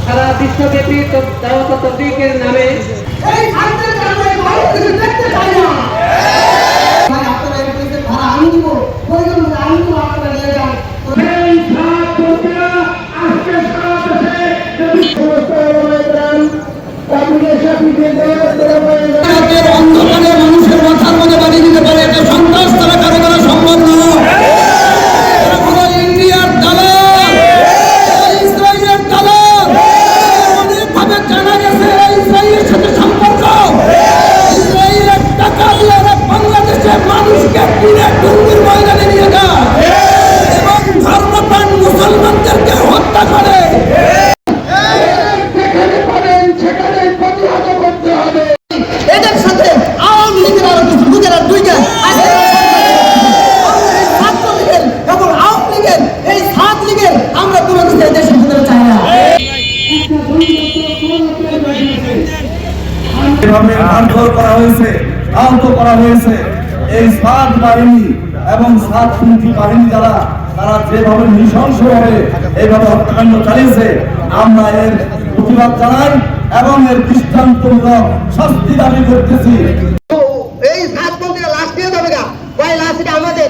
সারা বিশ্বব্যাপী দাওয়াত তাবলীগের নামে এই ছাত্রদের আমরা বাইরে থেকে দেখতে চাই না। ভাই আপনারা এই পরিস্থিতি ভাড়া আমি দিব, প্রয়োজন হলে আমি দিব, আপনারা নিয়ে যান। এই ছাত্ররা আজকে সারা দেশে সমস্ত ওলামায়ে-কেরাম তাবলীগের সাথে অন্ধকারে মানুষের মাথার মধ্যে বাড়ি দিতে পারে এটা সন্ত্রাস তারা কারো করা সম্ভব নয়। ইন্ডিয়ার দালাল, ইসরায়েলের দালাল, অনেকভাবে জানা গেছে ইসরায়েলের সাথে সম্পর্ক। ইসরায়েলের টাকা দিয়ে বাংলাদেশের মানুষকে কিনে টুঙ্গির ময়দানে নিয়ে যায় এবং ধর্মপ্রাণ মুসলমানদেরকে হত্যা করে। এদের সাথে আওয়ামী লীগের আরো কিছু লোকেরা দুইটা ছাত্রলীগের এবং আওয়ামী লীগের এই সাত লীগের আমরা কোনো কিছু দেশের ভিতরে চাই না। এভাবে মারধর করা হয়েছে, আহত করা হয়েছে। এই সাত বাহিনী এবং সাত পন্থী বাহিনী যারা তারা যেভাবে নৃশংসভাবে এইভাবে হত্যাকাণ্ড চালিয়েছে, আমরা এর প্রতিবাদ জানাই এবং এর দৃষ্টান্তমূলক শাস্তি দাবি করতেছি। এই সাত পন্থীরা লাশ দিয়ে যাবে গা, ওই লাশটা আমাদের